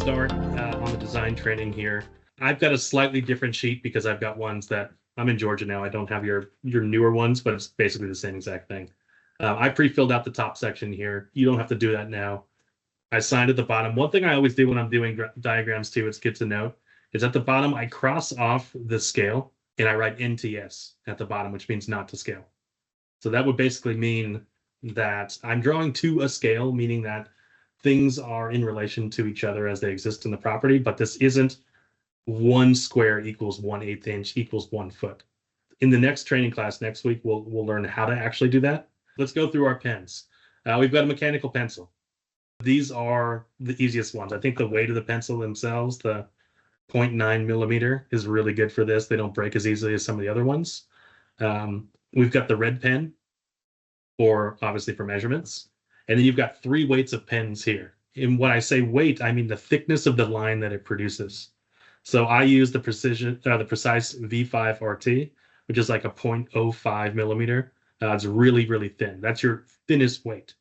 start on the design training here. I've got a slightly different sheet because I've got ones that I'm in Georgia now. I don't have your newer ones, but it's basically the same exact thing. I pre-filled out the top section here. You don't have to do that now. I signed at the bottom. One thing I always do when I'm doing diagrams too, it's good to note, is at the bottom I cross off the scale and I write NTS at the bottom, which means not to scale. So that would basically mean that I'm drawing to a scale, meaning that things are in relation to each other as they exist in the property, but this isn't 1 square equals 1/8 inch equals 1 foot. In the next training class next week, we'll learn how to actually do that. Let's go through our pens. We've got a mechanical pencil. These are the easiest ones. I think the weight of the pencil themselves, the 0.9 millimeter, is really good for this. They don't break as easily as some of the other ones. We've got the red pen, for obviously for measurements. And then you've got 3 weights of pens here. And when I say weight, I mean the thickness of the line that it produces. So I use the Precise V5 RT, which is like a 0.05 millimeter. It's really, really thin. That's your thinnest weight.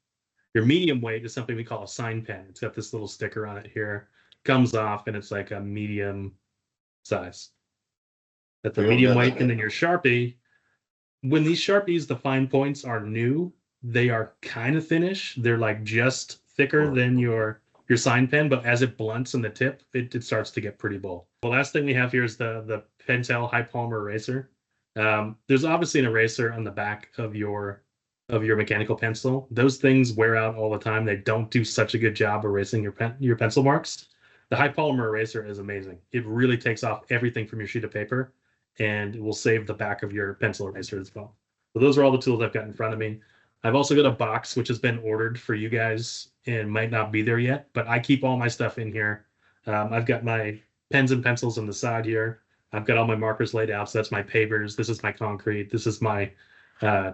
Your medium weight is something we call a sign pen. It's got this little sticker on it here. Comes off and it's like a medium size. That's a medium weight. And then your Sharpie, when these Sharpies, the fine points are new, they are kind of thinnish. They're like just thicker than your sign pen, but as it blunts in the tip, it starts to get pretty bold. The last thing we have here is the Pentel high polymer eraser. There's obviously an eraser on the back of your mechanical pencil. Those things wear out all the time. They don't do such a good job erasing your pencil marks. The high polymer eraser is amazing. It really takes off everything from your sheet of paper, and it will save the back of your pencil eraser as well. So those are all the tools I've got in front of me. I've also got a box which has been ordered for you guys and might not be there yet, but I keep all my stuff in here. I've got my pens and pencils on the side here. I've got all my markers laid out. So that's my pavers. This is my concrete. This is my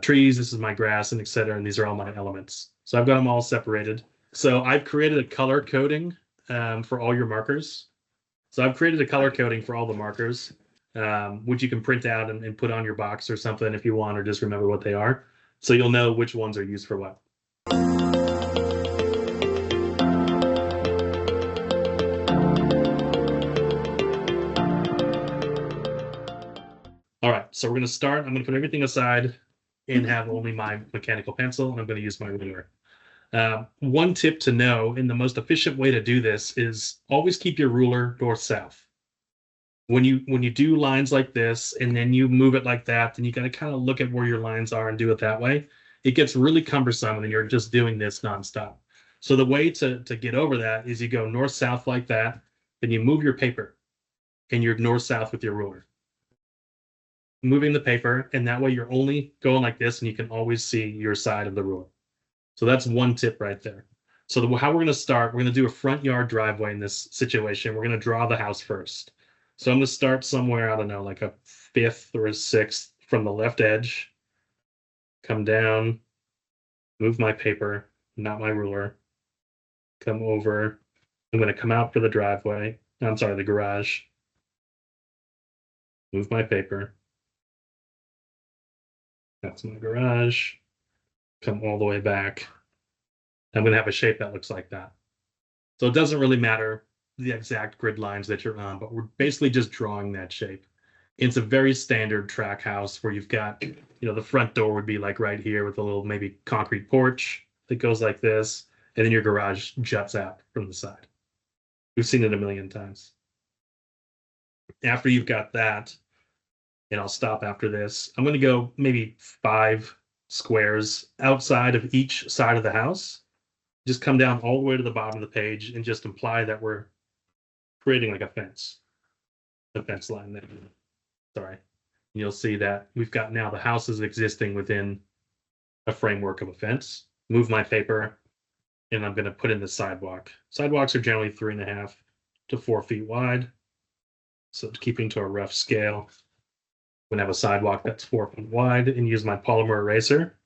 trees. This is my grass, and etc. And these are all my elements. So I've got them all separated. So I've created a color coding for all your markers. So I've created a color coding for all the markers, which you can print out and put on your box or something if you want, or just remember what they are. So you'll know which ones are used for what. All right, so we're going to start. I'm going to put everything aside and have only my mechanical pencil, and I'm going to use my ruler. One tip to know, and the most efficient way to do this, is always keep your ruler north-south. When you do lines like this, and then you move it like that, then you got to kind of look at where your lines are and do it that way. It gets really cumbersome, and you're just doing this nonstop. So the way to get over that is you go north-south like that, then you move your paper, and you're north-south with your ruler. Moving the paper, and that way you're only going like this, and you can always see your side of the ruler. So that's one tip right there. So how we're going to start, we're going to do a front yard driveway in this situation. We're going to draw the house first. So I'm going to start somewhere, I don't know, like a 5th or a 6th from the left edge. Come down, move my paper, not my ruler. Come over. I'm going to come out for the driveway. I'm sorry, the garage. Move my paper. That's my garage. Come all the way back. I'm going to have a shape that looks like that. So it doesn't really matter the exact grid lines that you're on, but we're basically just drawing that shape. It's a very standard track house where you've got, the front door would be like right here with a little maybe concrete porch that goes like this, and then your garage juts out from the side. We've seen it a million times. After you've got that, and I'll stop after this, I'm going to go maybe 5 squares outside of each side of the house. Just come down all the way to the bottom of the page and just imply that we're creating like a fence line there. Sorry. You'll see that we've got now the house is existing within a framework of a fence. Move my paper, and I'm going to put in the sidewalk. Sidewalks are generally 3.5 to 4 feet wide. So keeping to a rough scale, I'm going to have a sidewalk that's 4 feet wide, and use my polymer eraser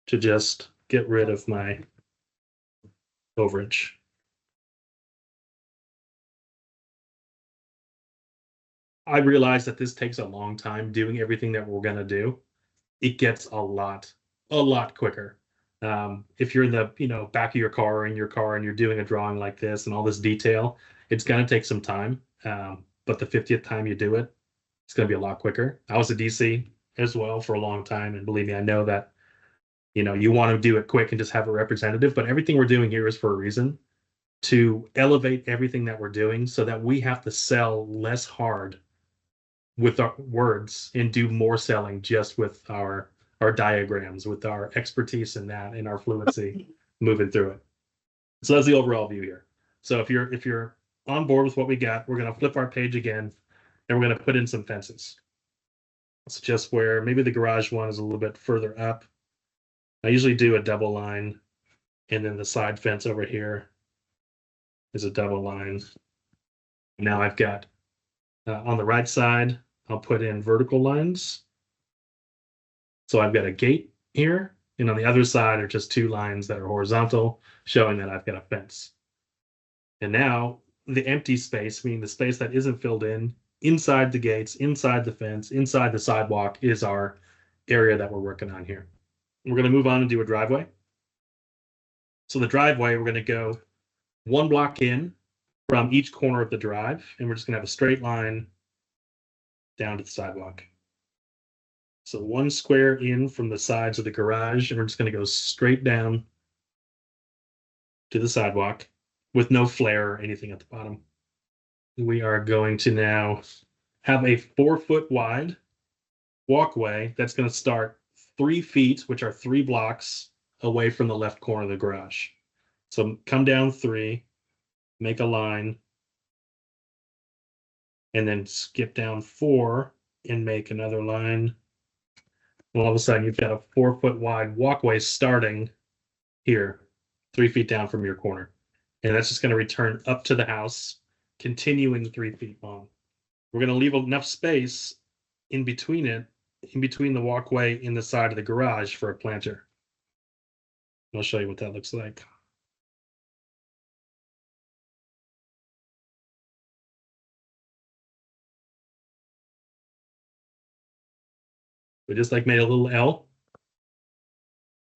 to just get rid of my overage. I realize that this takes a long time doing everything that we're going to do. It gets a lot quicker If you're in the back of your car or in your car and you're doing a drawing like this and all this detail, it's going to take some time. But the 50th time you do it, it's going to be a lot quicker. I was a DC as well for a long time, and believe me, I know that you want to do it quick and just have a representative. But everything we're doing here is for a reason, to elevate everything that we're doing so that we have to sell less hard with our words and do more selling just with our diagrams, with our expertise in that and our fluency moving through it. So that's the overall view here. So if you're on board with what we got, we're going to flip our page again and we're going to put in some fences. It's just where maybe the garage one is a little bit further up. I usually do a double line, and then the side fence over here is a double line. Now I've got on the right side, I'll put in vertical lines. So I've got a gate here, and on the other side are just two lines that are horizontal, showing that I've got a fence. And now the empty space, meaning the space that isn't filled in, inside the gates, inside the fence, inside the sidewalk, is our area that we're working on here. We're going to move on and do a driveway. So the driveway, we're going to go one block in from each corner of the drive, and we're just going to have a straight line down to the sidewalk. So one square in from the sides of the garage, and we're just going to go straight down to the sidewalk with no flare or anything at the bottom. We are going to now have a 4-foot wide walkway that's going to start 3 feet, which are 3 blocks away from the left corner of the garage. So come down 3, make a line, and then skip down 4 and make another line. Well, all of a sudden you've got a 4-foot wide walkway starting here, 3 feet down from your corner. And that's just going to return up to the house, continuing 3 feet long. We're going to leave enough space in between it, in between the walkway in the side of the garage for a planter. I'll show you what that looks like. We just made a little L,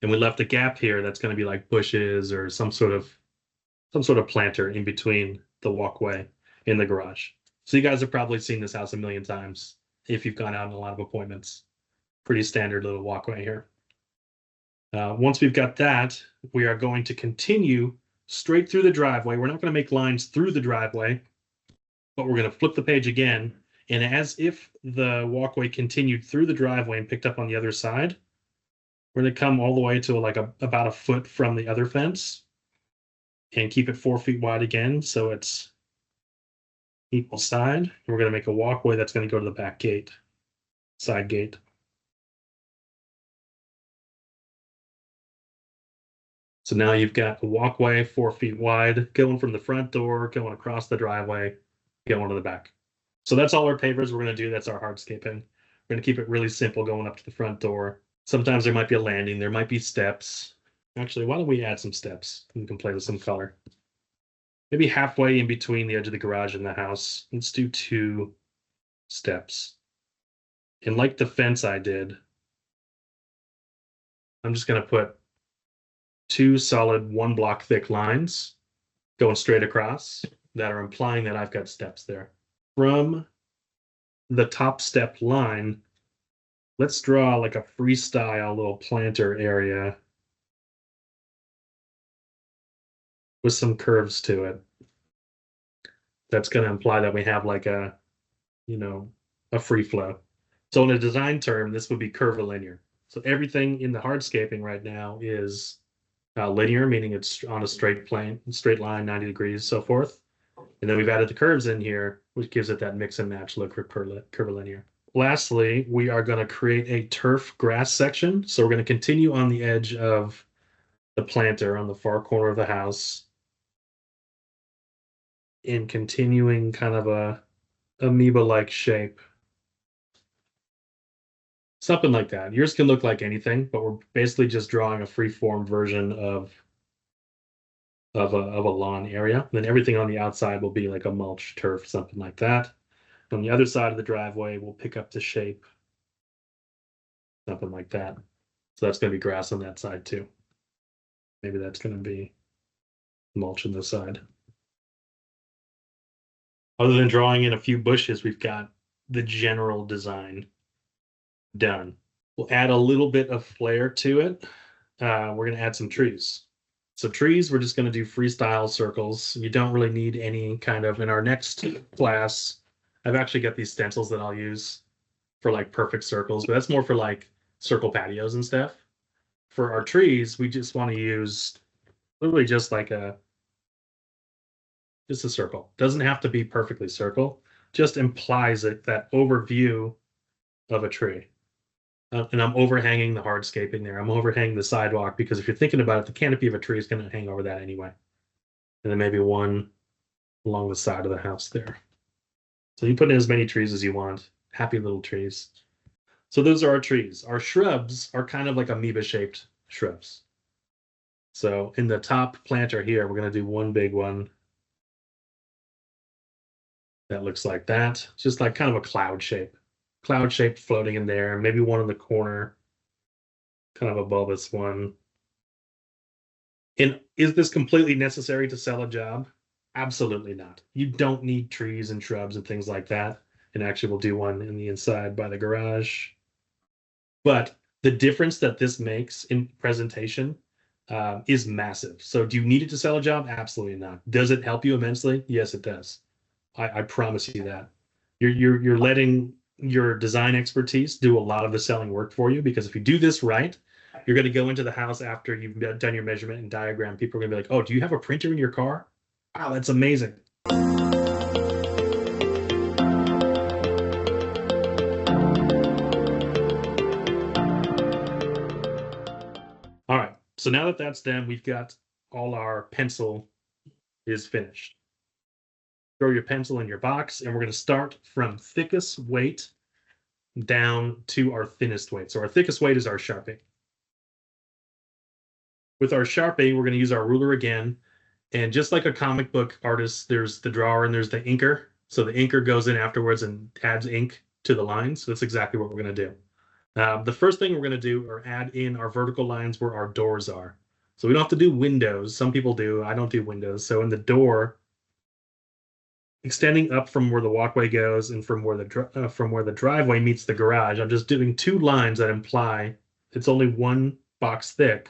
and we left a gap here that's going to be like bushes or some sort of planter in between the walkway in the garage. So you guys have probably seen this house a million times if you've gone out on a lot of appointments. Pretty standard little walkway here. Once we've got that, we are going to continue straight through the driveway. We're not going to make lines through the driveway, but we're going to flip the page again. And as if the walkway continued through the driveway and picked up on the other side, we're going to come all the way to about a foot from the other fence and keep it 4 feet wide again, so it's equal side. We're going to make a walkway that's going to go to the back gate, side gate. So now you've got a walkway 4 feet wide, going from the front door, going across the driveway, going to the back. So that's all our pavers we're going to do. That's our hardscaping. We're going to keep it really simple going up to the front door. Sometimes there might be a landing. There might be steps. Actually, why don't we add some steps? We can play with some color. Maybe halfway in between the edge of the garage and the house. Let's do 2 steps. And like the fence I did, I'm just going to put 2 solid 1 block thick lines going straight across that are implying that I've got steps there. From the top step line, let's draw like a freestyle little planter area with some curves to it. That's going to imply that we have like a free flow. So in a design term, this would be curvilinear. So everything in the hardscaping right now is linear, meaning it's on a straight line, 90 degrees, so forth. And then we've added the curves in here, which gives it that mix and match look for curvilinear. Lastly, we are going to create a turf grass section. So we're going to continue on the edge of the planter on the far corner of the house, in continuing kind of a amoeba-like shape. Something like that. Yours can look like anything, but we're basically just drawing a free-form version of a lawn area. Then everything on the outside will be like a mulch turf, something like that. On the other side of the driveway, we'll pick up the shape, something like that. So that's going to be grass on that side too. Maybe that's going to be mulch on the side. Other than drawing in a few bushes, we've got the general design done. We'll add a little bit of flair to it. We're going to add some trees. So trees, we're just going to do freestyle circles. You don't really need any kind of, in our next class, I've actually got these stencils that I'll use for like perfect circles, but that's more for like circle patios and stuff. For our trees, we just want to use literally just like just a circle. Doesn't have to be perfectly circle, just implies it, that overview of a tree. And I'm overhanging the hardscaping there. I'm overhanging the sidewalk because if you're thinking about it, the canopy of a tree is going to hang over that anyway. And then maybe one along the side of the house there. So you put in as many trees as you want. Happy little trees. So those are our trees. Our shrubs are kind of like amoeba-shaped shrubs. So in the top planter here, we're going to do one big one that looks like that. It's just like kind of a cloud shape. Cloud shape floating in there. Maybe one in the corner, kind of above this one. And is this completely necessary to sell a job? Absolutely not. You don't need trees and shrubs and things like that. And actually, we'll do one in the inside by the garage. But the difference that this makes in presentation is massive. So do you need it to sell a job? Absolutely not. Does it help you immensely? Yes, it does. I promise you that. You're letting your design expertise do a lot of the selling work for you, because if you do this right, you're going to go into the house after you've done your measurement and diagram. People are going to be like, oh, do you have a printer in your car? Wow, that's amazing. All right, so now that that's done, we've got all our pencil is finished. Throw your pencil in your box, and we're going to start from thickest weight down to our thinnest weight. So our thickest weight is our Sharpie. With our Sharpie, we're going to use our ruler again. And just like a comic book artist, there's the drawer and there's the inker. So the inker goes in afterwards and adds ink to the lines. So that's exactly what we're going to do. The first thing we're going to do are add in our vertical lines where our doors are. So we don't have to do windows. Some people do. I don't do windows. So in the door, extending up from where the walkway goes and from where the driveway meets the garage, I'm just doing two lines that imply it's only one box thick.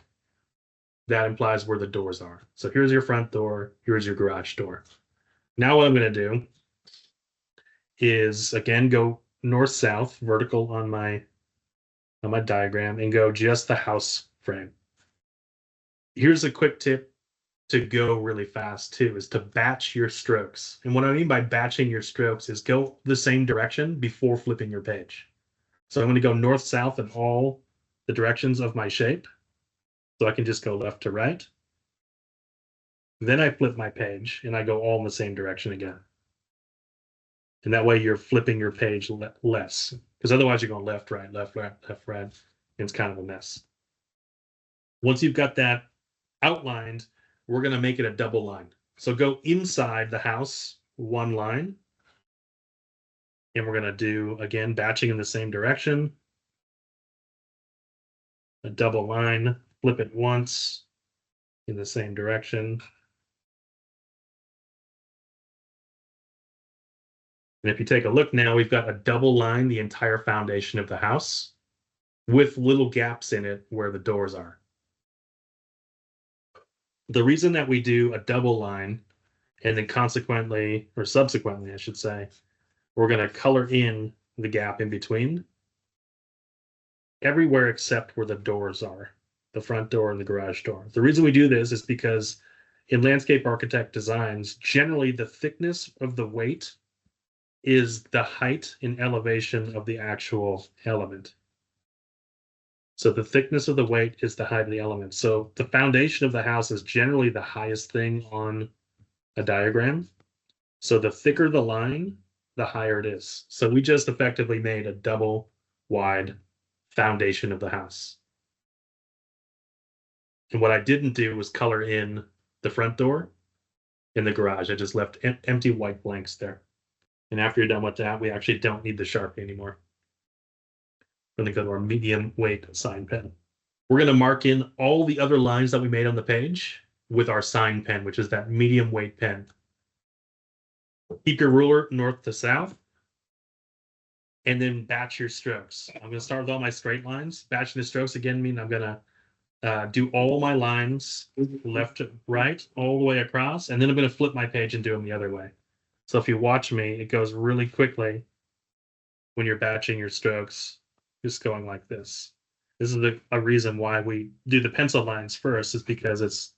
That implies where the doors are. So here's your front door, here's your garage door. Now what I'm going to do is again go north-south vertical on my diagram and go just the house frame. Here's a quick tip to go really fast too, is to batch your strokes. And what I mean by batching your strokes is go the same direction before flipping your page. So I'm going to go north-south in all the directions of my shape. So I can just go left to right. Then I flip my page and I go all in the same direction again. And that way you're flipping your page less, because otherwise you're going left, right, left, right, left, right. And it's kind of a mess. Once you've got that outlined, we're going to make it a double line. So go inside the house, one line. And we're going to do, again, batching in the same direction. A double line, flip it once in the same direction. And if you take a look now, we've got a double line the entire foundation of the house with little gaps in it where the doors are. The reason that we do a double line and then consequently, or subsequently, I should say, we're going to color in the gap in between everywhere except where the doors are, the front door and the garage door. The reason we do this is because in landscape architect designs, generally the thickness of the weight is the height and elevation of the actual element. So the thickness of the weight is the height of the element. So the foundation of the house is generally the highest thing on a diagram. So the thicker the line, the higher it is. So we just effectively made a double wide foundation of the house. And what I didn't do was color in the front door and the garage. I just left empty white blanks there. And after you're done with that, we actually don't need the Sharpie anymore. We're going to go to our medium weight sign pen. We're going to mark in all the other lines that we made on the page with our sign pen, which is that medium weight pen. Keep your ruler north to south, and then batch your strokes. I'm going to start with all my straight lines. Batching the strokes again mean I'm going to do all my lines left to right, all the way across, and then I'm going to flip my page and do them the other way. So if you watch me, it goes really quickly when you're batching your strokes, just going like this. This is a reason why we do the pencil lines first, is because it's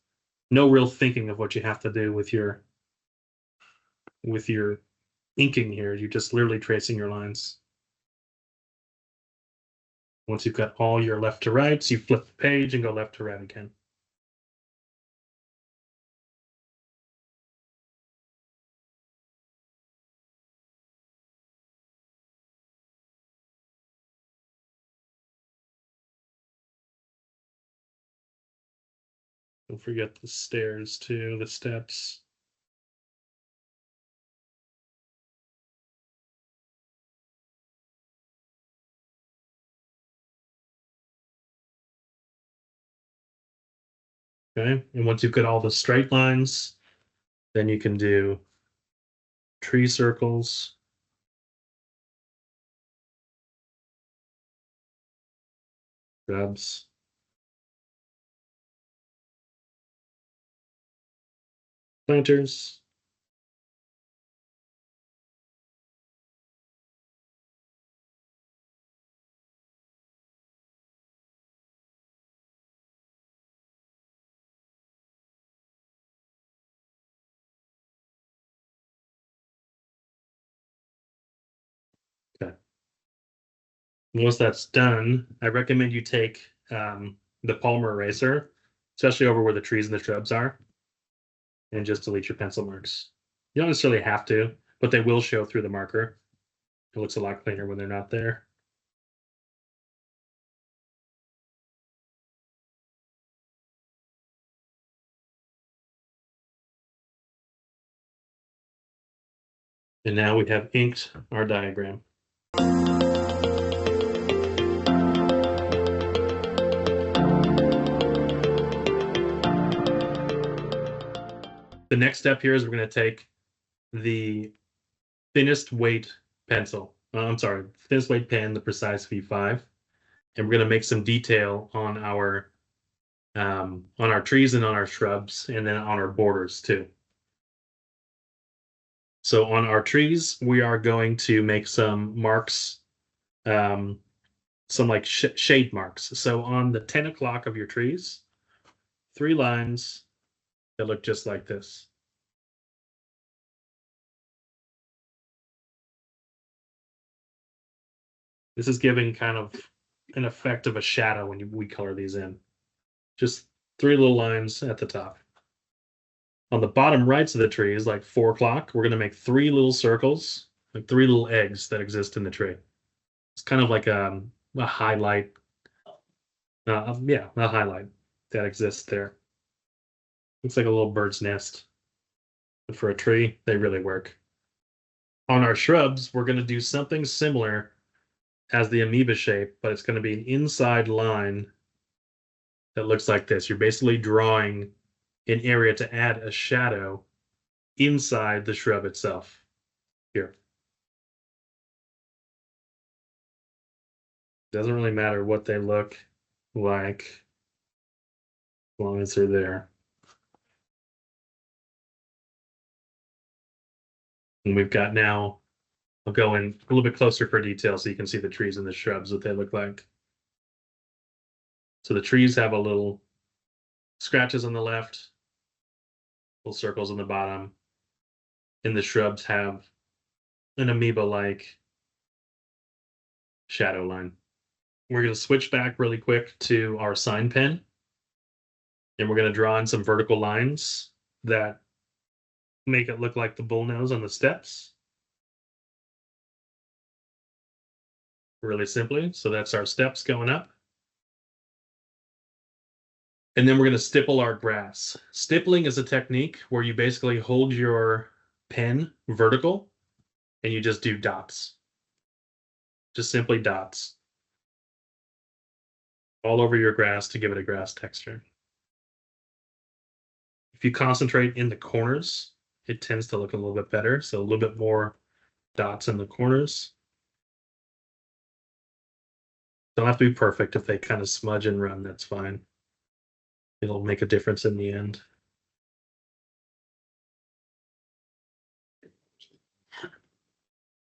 no real thinking of what you have to do with your inking here. You're just literally tracing your lines. Once you've got all your left to rights, you flip the page and go left to right again. Don't forget the stairs too, the steps. Okay, and once you've got all the straight lines, then you can do tree circles. Shrubs. Planters. Okay. Once that's done, I recommend you take the Palmer eraser, especially over where the trees and the shrubs are, and just delete your pencil marks. You don't necessarily have to, but they will show through the marker. It looks a lot cleaner when they're not there. And now we have inked our diagram. The next step here is we're going to take the thinnest weight pencil. I'm sorry, thinnest weight pen, the Precise V5, and we're going to make some detail on our trees and on our shrubs, and then on our borders too. So on our trees, we are going to make some marks, some like shade marks. So on the 10 o'clock of your trees, 3 lines that look just like this. This is giving kind of an effect of a shadow when we color these in. Just 3 little lines at the top. On the bottom rights of the trees, like 4 o'clock, we're going to make 3 little circles, like 3 little eggs that exist in the tree. It's kind of like a highlight. Yeah, a highlight that exists there. Looks like a little bird's nest. But for a tree, they really work. On our shrubs, we're going to do something similar as the amoeba shape, but it's going to be an inside line that looks like this. You're basically drawing an area to add a shadow inside the shrub itself. Here. Doesn't really matter what they look like as long as they're there. And we've got now, I'll go in a little bit closer for detail so you can see the trees and the shrubs, what they look like. So the trees have a little scratches on the left, little circles on the bottom, and the shrubs have an amoeba-like shadow line. We're going to switch back really quick to our sign pen, and we're going to draw in some vertical lines that make it look like the bullnose on the steps. Really simply. So that's our steps going up. And then we're going to stipple our grass. Stippling is a technique where you basically hold your pen vertical and you just do dots. Just simply dots. all over your grass to give it a grass texture. If you concentrate in the corners, it tends to look a little bit better. So a little bit more dots in the corners. Don't have to be perfect. If they kind of smudge and run, that's fine. It'll make a difference in the end.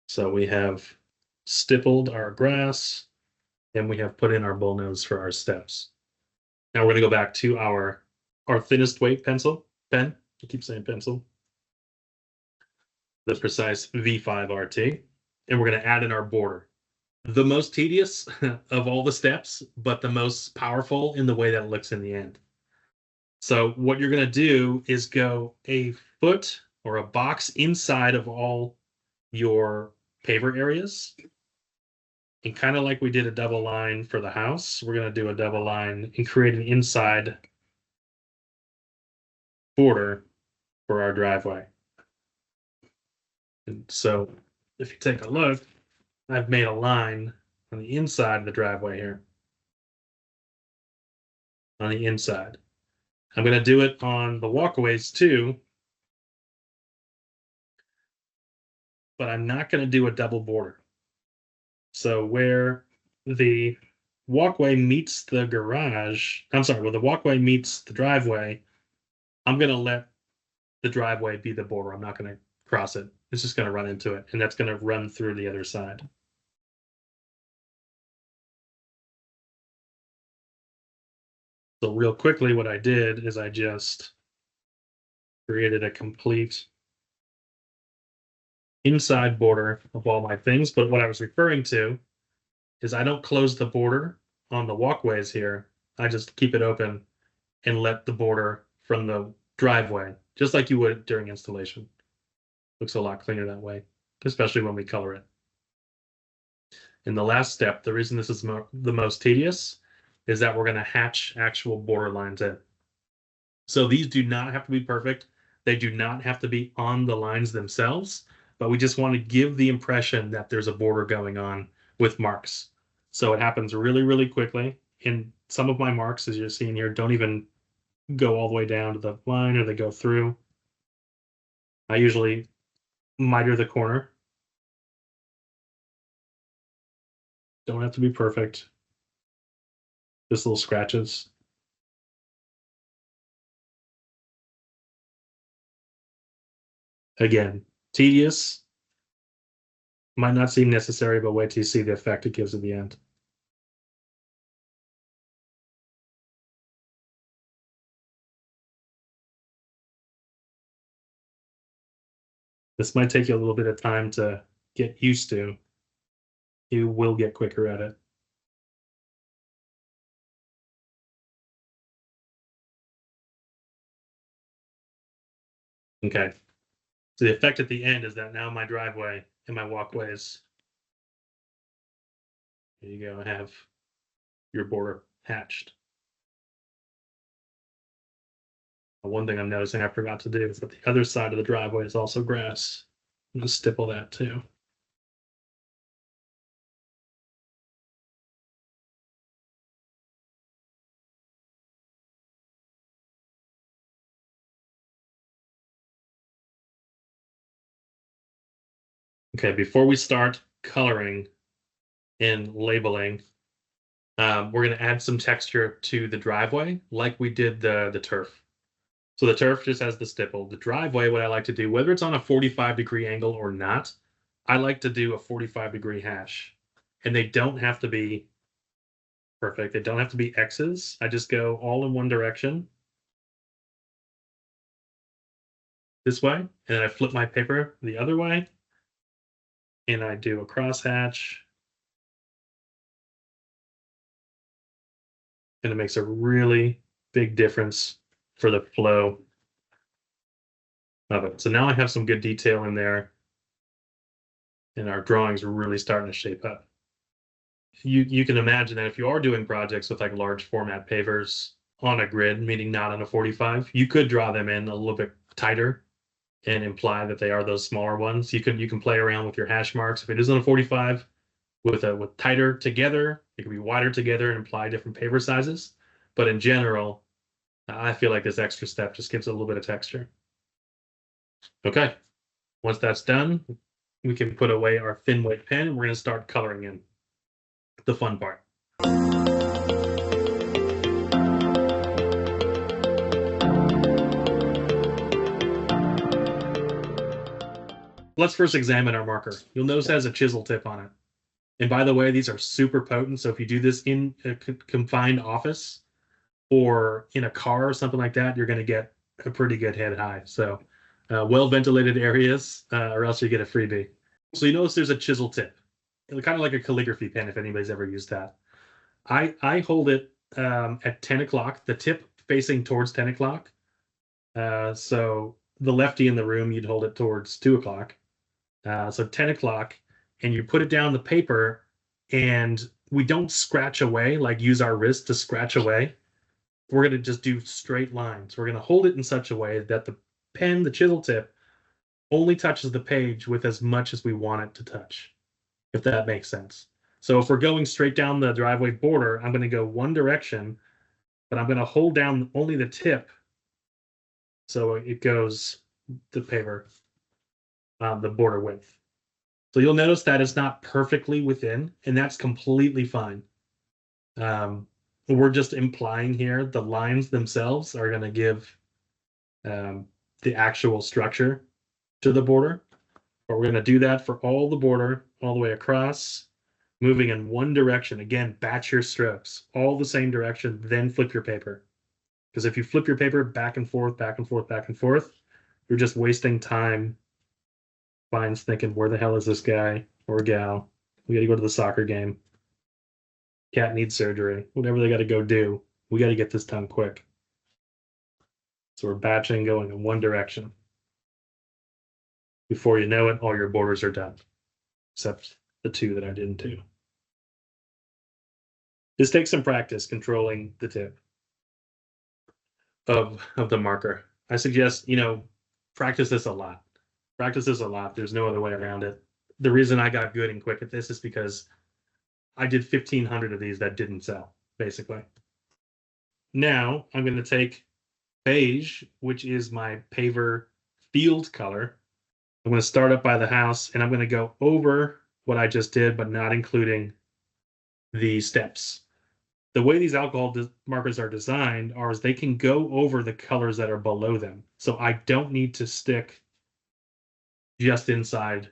So we have stippled our grass and we have put in our bullnose for our steps. Now we're going to go back to our thinnest weight pen. I keep saying pencil. The Precise V5 RT. And we're going to add in our border. The most tedious of all the steps, but the most powerful in the way that it looks in the end. So what you're going to do is go a foot or a box inside of all your paver areas. And kind of like we did a double line for the house, we're going to do a double line and create an inside border for our driveway. And so if you take a look, I've made a line on the inside of the driveway here. On the inside. I'm going to do it on the walkways too. But I'm not going to do a double border. So where the walkway meets the garage, I'm sorry, where the walkway meets the driveway, I'm going to let the driveway be the border. I'm not going to cross it. It's just going to run into it, and that's going to run through the other side. So real quickly, what I did is I just created a complete inside border of all my things. But what I was referring to is I don't close the border on the walkways here. I just keep it open and let the border from the driveway, just like you would during installation. Looks a lot cleaner that way, especially when we color it. In the last step, the reason this is the most tedious is that we're going to hatch actual border lines in. So these do not have to be perfect. They do not have to be on the lines themselves, but we just want to give the impression that there's a border going on with marks. So it happens really, really quickly. And some of my marks, as you're seeing here, don't even go all the way down to the line, or they go through. I usually miter the corner. Don't have to be perfect. Just little scratches. Again, tedious. Might not seem necessary, but wait till you see the effect it gives at the end. This might take you a little bit of time to get used to. You will get quicker at it. Okay. So the effect at the end is that now my driveway and my walkways, there you go, have your border hatched. One thing I'm noticing I forgot to do is that the other side of the driveway is also grass. I'm going to stipple that too. Okay, before we start coloring and labeling, we're going to add some texture to the driveway like we did the turf. So the turf just has the stipple. The driveway, what I like to do, whether it's on a 45-degree angle or not, I like to do a 45-degree hash. And they don't have to be perfect. They don't have to be X's. I just go all in one direction. This way. And then I flip my paper the other way. And I do a crosshatch. And it makes a really big difference for the flow of it. So now I have some good detail in there. And our drawings are really starting to shape up. You can imagine that if you are doing projects with like large format pavers on a grid, meaning not on a 45, you could draw them in a little bit tighter and imply that they are those smaller ones. You can play around with your hash marks. If it is on a 45, with tighter together. It can be wider together and imply different paper sizes. But in general, I feel like this extra step just gives it a little bit of texture. Okay, once that's done, we can put away our thin weight pen and we're going to start coloring in the fun part. Let's first examine our marker. You'll notice it has a chisel tip on it. And by the way, these are super potent. So if you do this in a confined office or in a car or something like that, you're going to get a pretty good head high. So well-ventilated areas, or else you get a freebie. So you notice there's a chisel tip, kind of like a calligraphy pen if anybody's ever used that. I hold it at 10 o'clock, the tip facing towards 10 o'clock. So the lefty in the room, you'd hold it towards 2 o'clock. So 10 o'clock, and you put it down the paper, and we don't scratch away, like use our wrist to scratch away. We're going to just do straight lines. We're going to hold it in such a way that the pen, the chisel tip, only touches the page with as much as we want it to touch, if that makes sense. So if we're going straight down the driveway border, I'm going to go one direction, but I'm going to hold down only the tip so it goes the paper, the border width. So you'll notice that it's not perfectly within, and that's completely fine. We're just implying here the lines themselves are going to give the actual structure to the border. But we're going to do that for all the border, all the way across, moving in one direction. Again, batch your strokes, all the same direction, then flip your paper. Because if you flip your paper back and forth, back and forth, back and forth, you're just wasting time. Client's thinking, where the hell is this guy or gal? We got to go to the soccer game. Cat needs surgery. Whatever they got to go do, we got to get this done quick. So we're batching, going in one direction. Before you know it, all your borders are done, except the two that I didn't do. This takes some practice controlling the tip of the marker. I suggest, practice this a lot. Practice this a lot. There's no other way around it. The reason I got good and quick at this is because I did 1,500 of these that didn't sell, basically. Now I'm going to take beige, which is my paver field color. I'm going to start up by the house, and I'm going to go over what I just did, but not including the steps. The way these alcohol markers are designed is they can go over the colors that are below them. So I don't need to stick just inside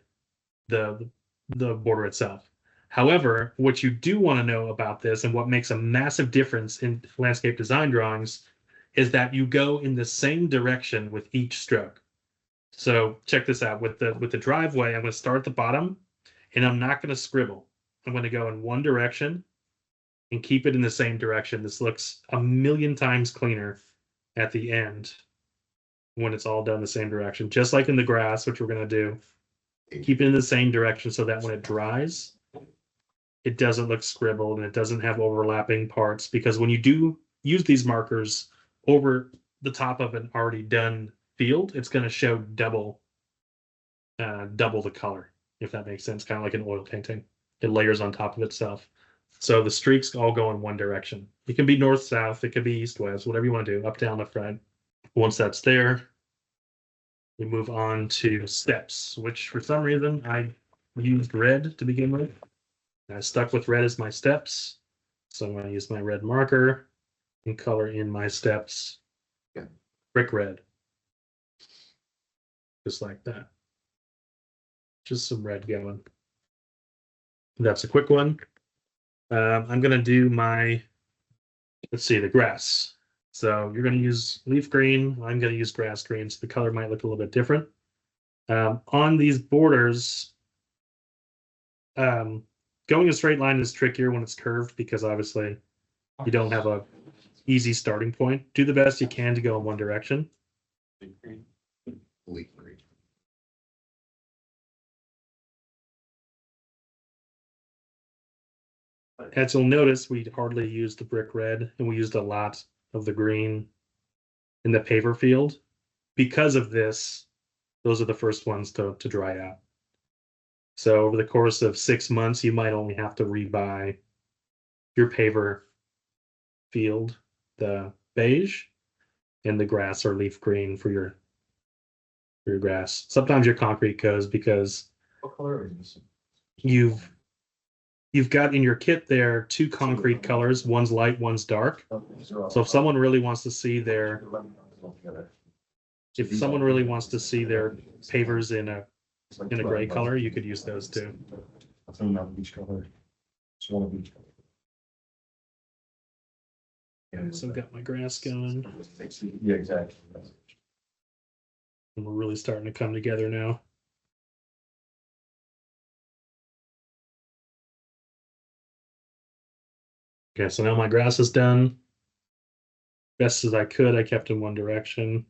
the border itself. However, what you do want to know about this, and what makes a massive difference in landscape design drawings, is that you go in the same direction with each stroke. So check this out. With the driveway, I'm going to start at the bottom, and I'm not going to scribble. I'm going to go in one direction and keep it in the same direction. This looks a million times cleaner at the end when it's all done the same direction. Just like in the grass, which we're going to do. Keep it in the same direction so that when it dries, it doesn't look scribbled and it doesn't have overlapping parts. Because when you do use these markers over the top of an already done field, it's going to show double the color, if that makes sense. Kind of like an oil painting. It layers on top of itself. So the streaks all go in one direction. It can be north, south, it could be east, west, whatever you want to do, up, down, left, right. Once that's there, we move on to steps, which for some reason I used red to begin with. I stuck with red as my steps. So I'm going to use my red marker and color in my steps. Yeah. Brick red. Just like that. Just some red going. That's a quick one. I'm going to do my, let's see, the grass. So you're going to use leaf green. I'm going to use grass green, so the color might look a little bit different. On these borders, going a straight line is trickier when it's curved because obviously you don't have a easy starting point. Do the best you can to go in one direction. Leaf green. Leaf green. As you'll notice, we hardly used the brick red, and we used a lot of the green in the paver field. Because of this, those are the first ones to dry out. So over the course of 6 months, you might only have to rebuy your paver field, the beige, and the grass or leaf green for your grass. Sometimes your concrete goes because What color is this? you've got in your kit there 2 concrete colors, one's light, one's dark. So if someone really wants to see their pavers in a gray color, you could use those too. That's not each color. It's one of each color. So I've got my grass going, Yeah, exactly. and we're really starting to come together now. Okay, so now my grass is done. Best as I could, I kept in one direction.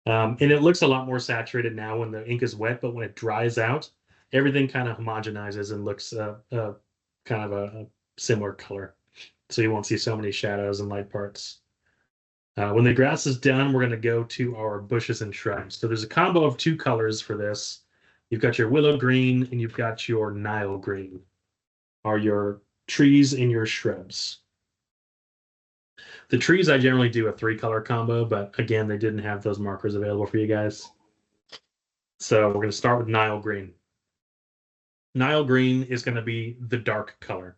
And it looks a lot more saturated now when the ink is wet, but when it dries out, everything kind of homogenizes and looks kind of a similar color. So you won't see so many shadows and light parts. When the grass is done, we're going to go to our bushes and shrubs. So there's a combo of 2 colors for this. You've got your willow green and you've got your Nile green, are your trees and your shrubs. The trees, I generally do a 3-color combo, but again, they didn't have those markers available for you guys. So we're going to start with Nile green. Nile green is going to be the dark color.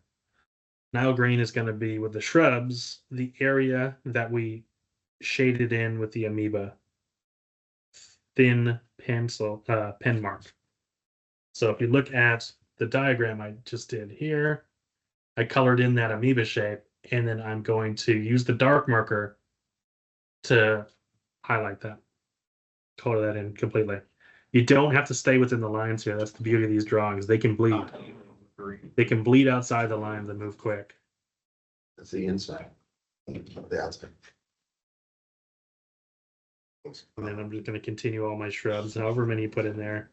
Nile green is going to be, with the shrubs, the area that we shaded in with the amoeba thin pen mark. So if you look at the diagram I just did here, I colored in that amoeba shape, and then I'm going to use the dark marker to highlight that, color that in completely. You don't have to stay within the lines here. That's the beauty of these drawings. They can bleed. They can bleed outside the lines and move quick. That's the inside. The outside. And then I'm just going to continue all my shrubs, however many you put in there.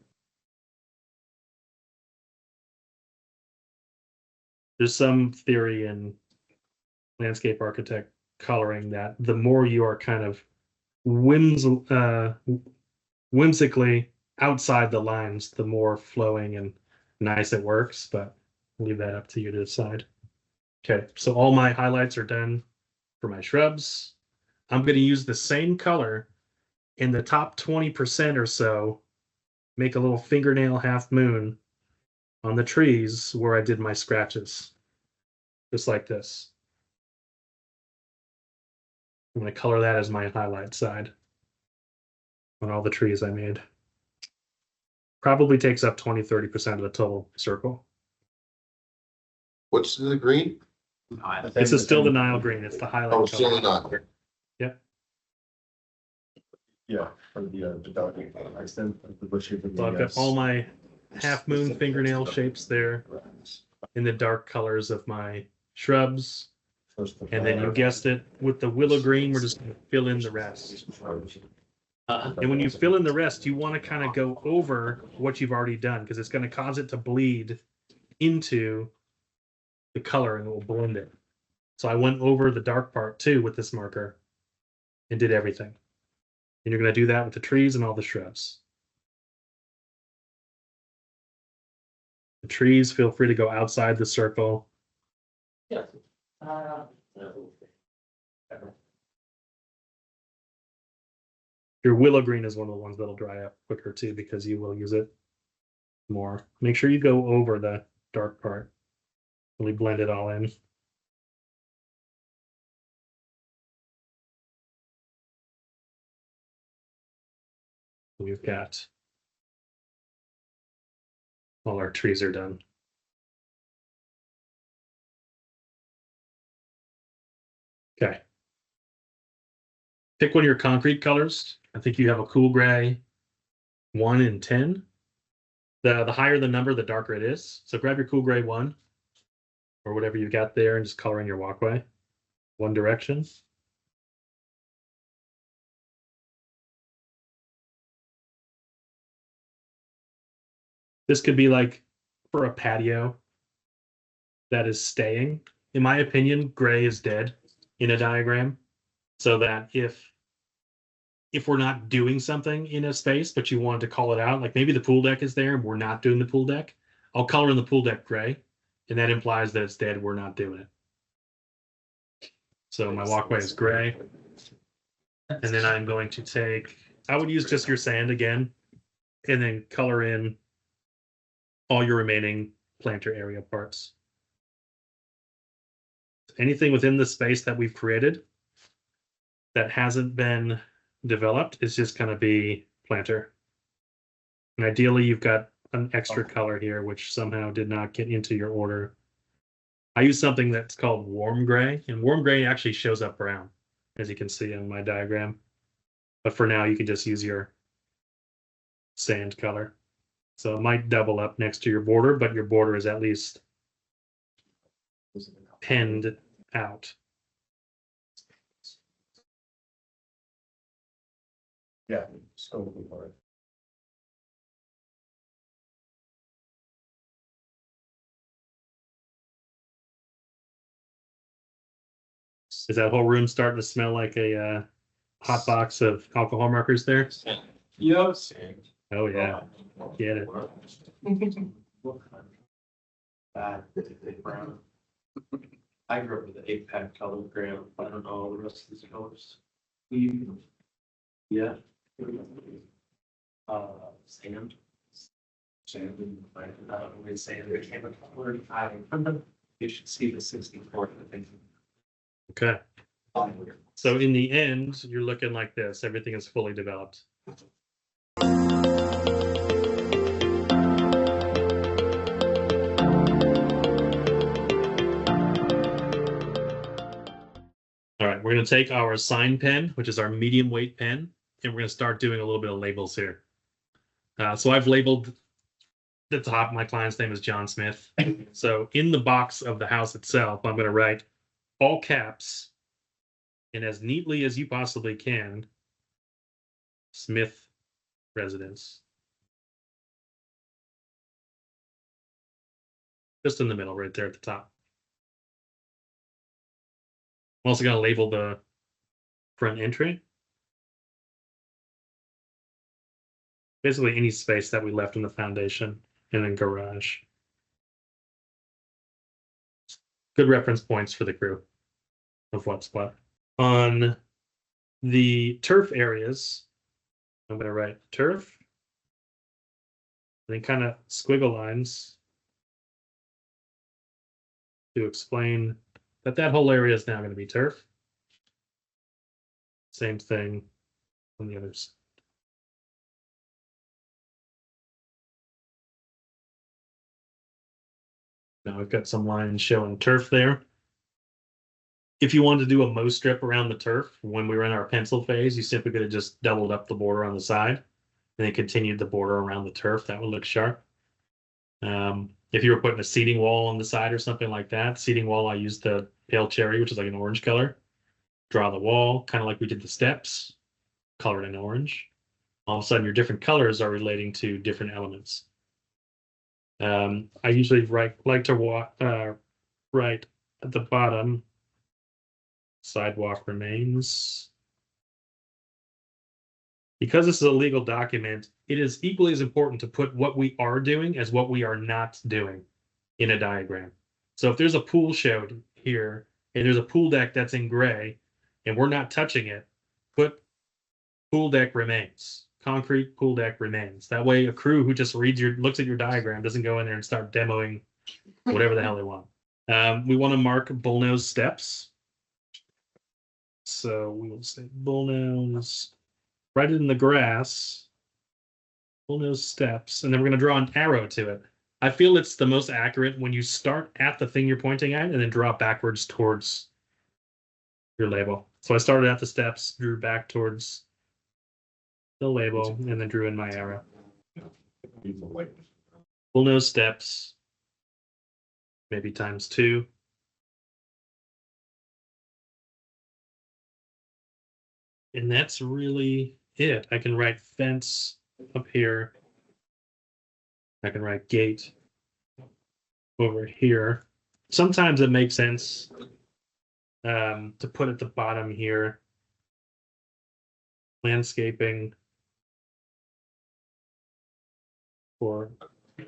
There's some theory in landscape architect coloring that the more you are kind of whimsically outside the lines, the more flowing and nice it works, but I'll leave that up to you to decide. Okay, so all my highlights are done for my shrubs. I'm going to use the same color in the top 20% or so, make a little fingernail half moon on the trees where I did my scratches, just like this. I'm going to color that as my highlight side on all the trees I made. Probably takes up 20-30% of the total circle. What's the green? This is still the Nile green. It's the highlight. Oh, still not. Yep. Yeah, for the dark extent of the bush. So I've got all my half moon fingernail shapes there in the dark colors of my shrubs. And then you guessed it, with the willow green, we're just going to fill in the rest. And when you fill in the rest, you want to kind of go over what you've already done, because it's going to cause it to bleed into the color and it will blend it. So I went over the dark part too with this marker and did everything. And you're going to do that with the trees and all the shrubs. The trees, feel free to go outside the circle. Yeah. Your willow green is one of the ones that'll dry up quicker too, because you will use it more. Make sure you go over the dark part. Really blend it all in. We've got all our trees are done. Okay. Pick one of your concrete colors. I think you have a cool gray 1 and 10. The higher the number, the darker it is. So grab your cool gray 1 or whatever you got there and just color in your walkway. One direction. This could be like for a patio that is staying. In my opinion, gray is dead in a diagram. So that if we're not doing something in a space, but you wanted to call it out, like maybe the pool deck is there and we're not doing the pool deck, I'll color in the pool deck gray, and that implies that it's dead. We're not doing it. So my walkway is gray. And then I'm going to take, I would use just your sand again, and then color in all your remaining planter area parts. Anything within the space that we've created that hasn't been developed is just going to be planter. And ideally, you've got an extra color here, which somehow did not get into your order. I use something that's called warm gray, and warm gray actually shows up brown, as you can see in my diagram. But for now, you can just use your sand color. So it might double up next to your border, but your border is at least penned out. Yeah, so hard. Is that whole room starting to smell like a hot box of alcohol markers there? Yep. Oh yeah, get it. Brown. I grew up with the 8-pack color gram. I don't know all the rest of these colors. Yeah. Sand. Sand. I don't know when sand became a color. You should see the 64. I think. Okay. So in the end, you're looking like this. Everything is fully developed. All right, we're going to take our sign pen, which is our medium weight pen, and we're going to start doing a little bit of labels here. So I've labeled the top. My client's name is John Smith. So in the box of the house itself, I'm going to write all caps and as neatly as you possibly can, Smith Residence. Just in the middle, right there at the top. I'm also going to label the front entry. Basically any space that we left in the foundation, and then garage. Good reference points for the crew of what's what. On the turf areas, I'm going to write turf, and then kind of squiggle lines to explain that that whole area is now going to be turf. Same thing on the other side. Now we've got some lines showing turf there. If you wanted to do a mow strip around the turf, when we were in our pencil phase, you simply could have just doubled up the border on the side and then continued the border around the turf. That would look sharp. If you were putting a seating wall on the side or something like that, seating wall, I used the pale cherry, which is like an orange color. Draw the wall, kind of like we did the steps, colored in orange. All of a sudden, your different colors are relating to different elements. I usually like to write at the bottom, sidewalk remains. Because this is a legal document, it is equally as important to put what we are doing as what we are not doing in a diagram. So if there's a pool showed here and there's a pool deck that's in gray and we're not touching it, put pool deck remains. Concrete pool deck remains. That way a crew who just looks at your diagram doesn't go in there and start demoing whatever the hell they want. We want to mark bullnose steps. So we will say bullnose, write it in the grass, bullnose steps, and then we're going to draw an arrow to it. I feel it's the most accurate when you start at the thing you're pointing at and then draw backwards towards your label. So I started at the steps, drew back towards the label, and then drew in my arrow. Bullnose steps, maybe times 2. And that's really it. I can write fence up here. I can write gate over here. Sometimes it makes sense to put at the bottom here, landscaping for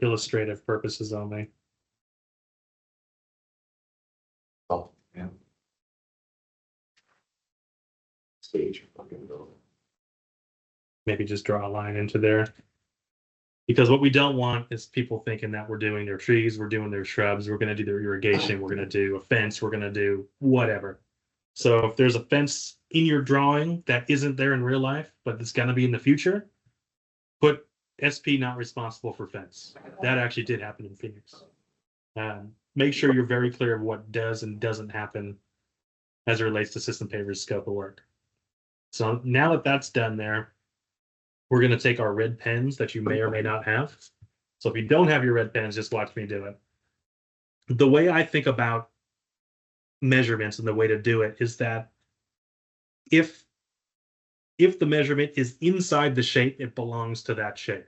illustrative purposes only. Oh, yeah. Stage fucking building. Maybe just draw a line into there. Because what we don't want is people thinking that we're doing their trees, we're doing their shrubs, we're gonna do their irrigation, we're gonna do a fence, we're gonna do whatever. So if there's a fence in your drawing that isn't there in real life, but it's gonna be in the future, put SP not responsible for fence. That actually did happen in Phoenix. Make sure you're very clear of what does and doesn't happen as it relates to System Paver's scope of work. So now that that's done there, we're going to take our red pens that you may or may not have. So if you don't have your red pens, just watch me do it. The way I think about measurements and the way to do it is that if the measurement is inside the shape, it belongs to that shape.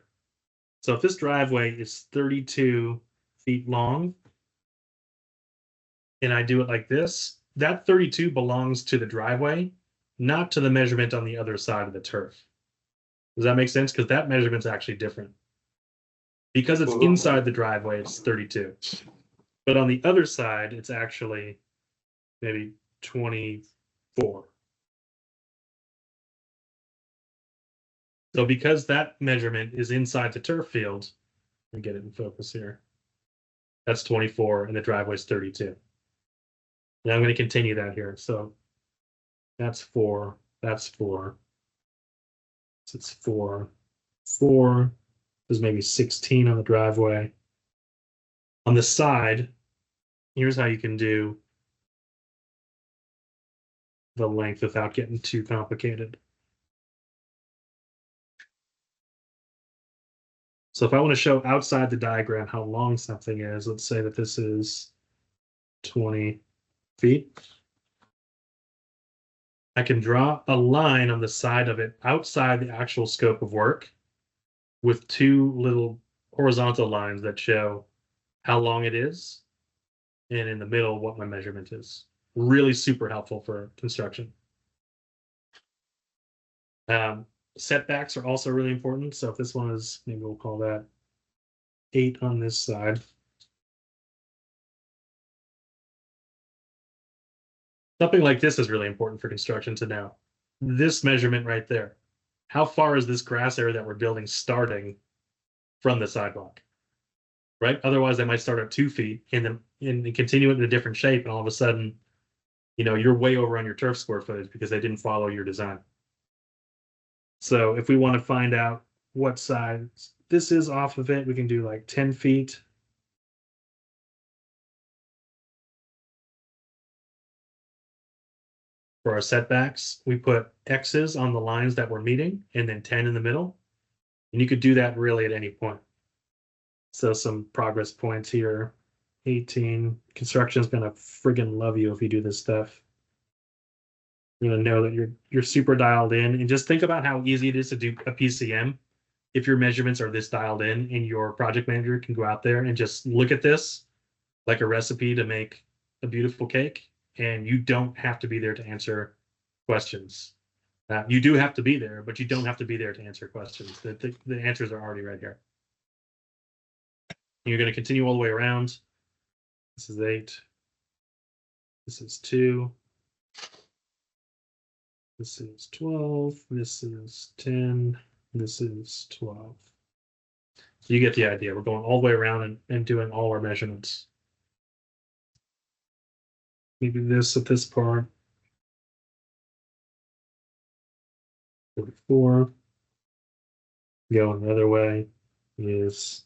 So if this driveway is 32 feet long, and I do it like this, that 32 belongs to the driveway, not to the measurement on the other side of the turf. Does that make sense? Because that measurement's actually different. Because it's inside the driveway, it's 32. But on the other side, it's actually maybe 24. So because that measurement is inside the turf field, let me get it in focus here. That's 24 and the driveway's 32. Now I'm going to continue that here. So that's 4, that's 4. So it's 4, 4. There's maybe 16 on the driveway. On the side, here's how you can do the length without getting too complicated. So if I want to show outside the diagram how long something is, let's say that this is 20 feet. I can draw a line on the side of it outside the actual scope of work with two little horizontal lines that show how long it is, and in the middle, what my measurement is. Really super helpful for construction. Setbacks are also really important. So if this one is, maybe we'll call that 8 on this side. Something like this is really important for construction to know. This measurement right there. How far is this grass area that we're building starting from the sidewalk? Right? Otherwise, they might start at 2 feet and then continue it in a different shape, and all of a sudden, you know, you're way over on your turf square footage because they didn't follow your design. So if we want to find out what side this is off of it, we can do like 10 feet. For our setbacks, we put X's on the lines that we're meeting and then 10 in the middle. And you could do that really at any point. So some progress points here. 18. Construction's gonna friggin' love you if you do this stuff. You're gonna know that you're super dialed in, and just think about how easy it is to do a PCM. If your measurements are this dialed in, and your project manager can go out there and just look at this like a recipe to make a beautiful cake, and you don't have to be there to answer questions. You do have to be there, but you don't have to be there to answer questions. The answers are already right here. And you're going to continue all the way around. This is 8. This is 2. This is 12. This is 10. This is 12. So you get the idea. We're going all the way around and doing all our measurements. Maybe this at this part. 44. Going the other way is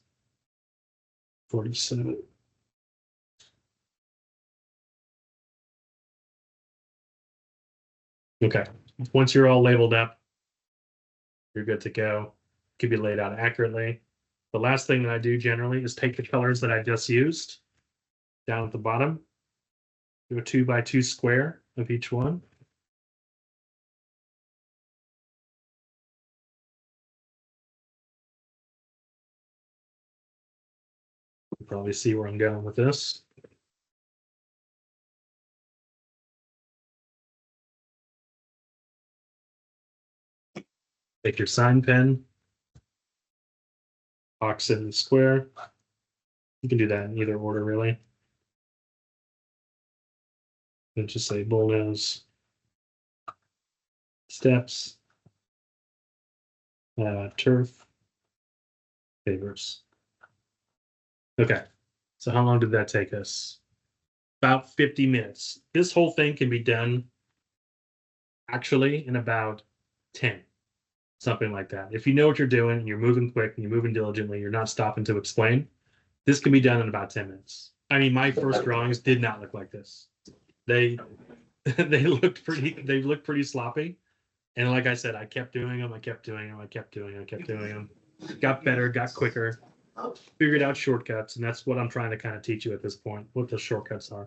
47. Okay, once you're all labeled up, you're good to go. Could be laid out accurately. The last thing that I do generally is take the colors that I just used down at the bottom, do a 2x2 square of each one. You probably see where I'm going with this. Take your sign pen, box it in the square, You can do that in either order, really. And just say bullnose steps, turf, favors. Okay, so how long did that take us? About 50 minutes. This whole thing can be done actually in about 10, something like that. If you know what you're doing, and you're moving quick, and you're moving diligently, you're not stopping to explain, this can be done in about 10 minutes. I mean, my first drawings did not look like this. They looked pretty sloppy. And like I said, I kept doing them. I kept doing them. Got better, got quicker, figured out shortcuts. And that's what I'm trying to kind of teach you at this point, what the shortcuts are.